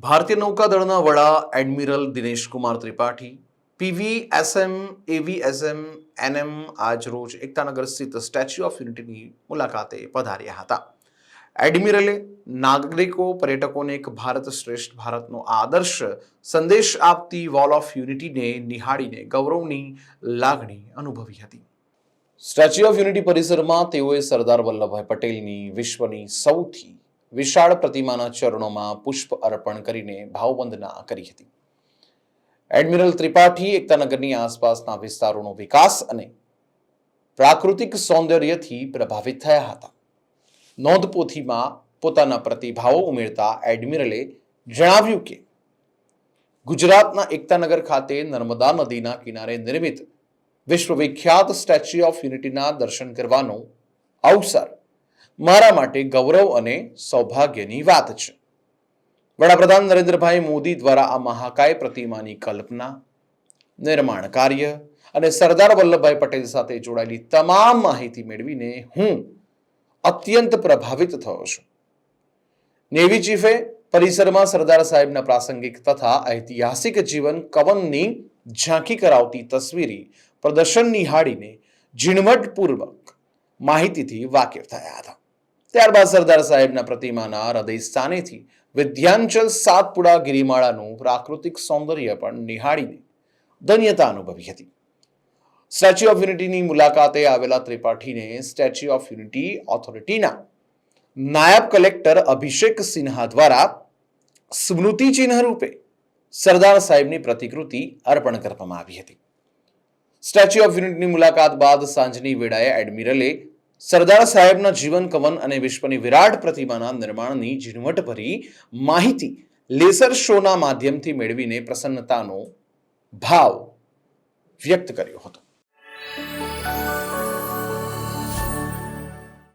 ભારતીય નૌકાદળના વડા admiral Dinesh Kumar Tripathi PVSM AVSM NM આજરોજ એકતાનગર સ્થિત સ્ટેચ્યુ ઓફ યુનિટીની મુલાકાતે પધાર્યા હતા. એડમિરલે નાગરિકો પર્યટકોને એક ભારત શ્રેષ્ઠ ભારતનો આદર્શ સંદેશ આપતી વોલ ઓફ યુનિટીને નિહાળીને ગૌરવની લાગણી અનુભવી હતી. સ્ટેચ્યુ ઓફ યુનિટી પરિસરમાં તેઓએ સરદાર વલ્લભભાઈ પટેલની વિશ્વની સૌથી વિશાળ પ્રતિમાના ચરણોમાં પુષ્પ અર્પણ કરીને ભાવવંદના કરી હતી. એડમિરલ ત્રિપાઠી એકતાનગરની આસપાસના વિસ્તારોનો વિકાસ અને પ્રાકૃતિક સૌંદર્યથી પ્રભાવિત થયા હતા. નોંધપોથીમાં પોતાના પ્રતિભાવો ઉમેરતા એડમિરલે જણાવ્યું કે ગુજરાતના એકતાનગર ખાતે નર્મદા નદીના કિનારે નિર્મિત વિશ્વવિખ્યાત સ્ટેચ્યુ ઓફ યુનિટીના દર્શન કરવાનો અવસર મારા માટે ગૌરવ અને સૌભાગ્યની વાત છે. વડાપ્રધાન નરેન્દ્રભાઈ મોદી દ્વારા આ મહાકાય પ્રતિમાની કલ્પના, નિર્માણ કાર્ય અને સરદાર વલ્લભભાઈ પટેલ સાથે જોડાયેલી તમામ માહિતી મેળવીને હું અત્યંત પ્રભાવિત થયો છું. નેવી ચીફે પરિસરમાં સરદાર સાહેબના પ્રાસંગિક તથા ઐતિહાસિક જીવન કવનની ઝાંખી કરાવતી તસવીરી પ્રદર્શન નિહાળીને ઝીણવટપૂર્વક માહિતીથી વાકેફ થયા હતા. ત્યારબાદ સરદાર સાહેબના પ્રતિમાના હૃદય સ્થાનેથી વિધ્યાંચલ સાતપુડા ગિરિમાળાનું પ્રાકૃતિક સૌંદર્ય પણ નિહાળીને ધન્યતા અનુભવી હતી. સ્ટેચ્યુ ઓફ યુનિટીની મુલાકાતે આવેલા ત્રિપાઠીને સ્ટેચ્યુ ઓફ યુનિટી ઓથોરિટીના નાયબ કલેક્ટર અભિષેક સિન્હા દ્વારા સ્મૃતિ ચિહ્ન રૂપે સરદાર સાહેબની પ્રતિકૃતિ અર્પણ કરવામાં આવી હતી. સ્ટેચ્યુ ઓફ યુનિટીની મુલાકાત બાદ સાંજની વેળાએ એડમિરલે સરદાર સાહેબના જીવન કવન અને વિશ્વની વિરાટ પ્રતિમાના નિર્માણની ઝીણવટભરી માહિતી લેસર શોના માધ્યમથી મેળવીને પ્રસન્નતાનો ભાવ વ્યક્ત કર્યો હતો.